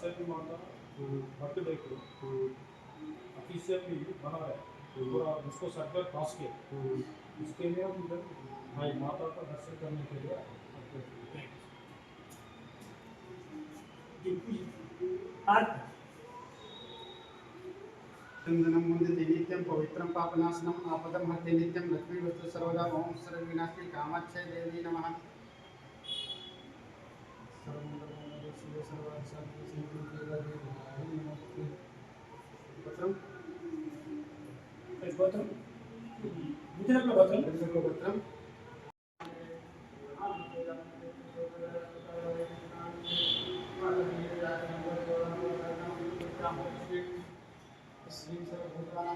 वासवी माता बर्थडे को ऑफिशियली मना रहे हैं पूरा उसको सर्कल क्रॉस किया इसके लिए हम इधर भाई माता का दर्शन करने के लिए चंदनम वंदते नित्यं पवित्रं पापनाशनम आपदम हरते नित्यं लक्ष्मी वस्तु सर्वदा ओम सर्व विनाशिनी कामाक्षय देवी नमः सर्वमंगल शिवे सर्वार्थ साधके सिद्धि देवी पत्रम पत्रम विद्यार्थी पत्रम श्री सर्वभूतानां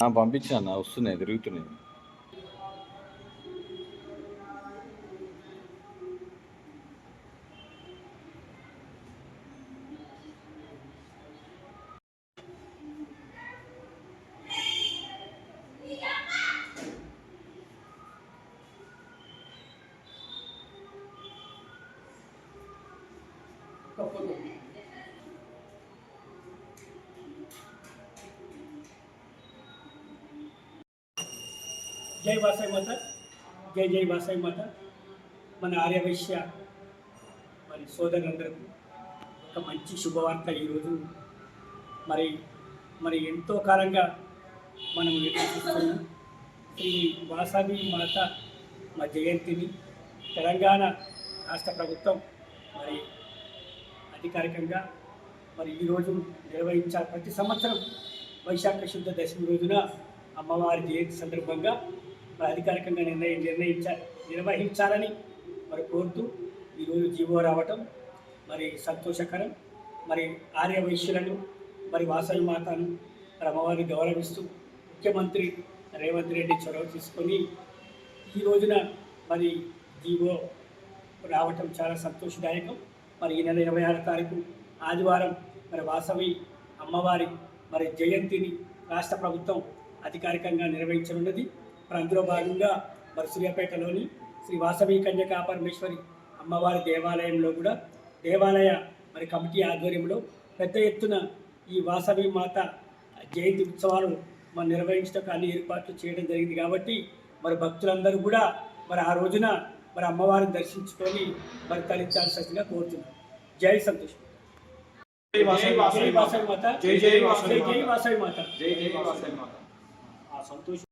అన్నా పంపించా అన్న వస్తున్నాయి తిరుగుతున్నాయి. జై వాసవి మాత, జై జై వాసవి మాత. మన ఆర్యవైశ్య మరి సోదరులందరికీ ఒక మంచి శుభవార్త ఈరోజు. మరి మరి ఎంతో కాలంగా మనం ఎదుర్కొంటున్న శ్రీ వాసవి మాత మా జయంతిని తెలంగాణ రాష్ట్ర ప్రభుత్వం మరి అధికారికంగా మరి ఈరోజు నిర్వహించాలి. ప్రతి సంవత్సరం వైశాఖ శుద్ధ దశమి రోజున అమ్మవారి జయంతి సందర్భంగా అధికారికంగా నిర్వహించాలని మరి కోరుతూ ఈరోజు జీవో రావటం మరి సంతోషకరం. మరి ఆర్యవైశ్యులను మరి వాసవి మాతను అమ్మవారిని గౌరవిస్తూ ముఖ్యమంత్రి రేవంత్ రెడ్డి చొరవ తీసుకొని ఈ రోజున మరి జీవో రావటం చాలా సంతోషదాయకం. మరి ఈ నెల 26వ తారీఖు ఆదివారం మరి వాసవి అమ్మవారి మరి జయంతిని రాష్ట్ర ప్రభుత్వం అధికారికంగా నిర్వహించనున్నది. మరి అందులో భాగంగా మరి సూర్యాపేటలోని శ్రీ వాసవి కన్యకా పరమేశ్వరి అమ్మవారి దేవాలయంలో కూడా దేవాలయ మరి కమిటీ ఆధ్వర్యంలో పెద్ద ఎత్తున ఈ వాసవి మాత జయంతి ఉత్సవాలు మరి నిర్వహించడానికి అన్ని ఏర్పాట్లు చేయడం జరిగింది. కాబట్టి మరి భక్తులందరూ కూడా మరి ఆ రోజున మరి అమ్మవారిని దర్శించుకొని మరి తరించాల్సిందిగా కోరుతున్నాను. జై సంతోష్. జై వాసవి మాత, జై జై వాసవి మాత, జై జై వాసవి మాత. సంతోష్.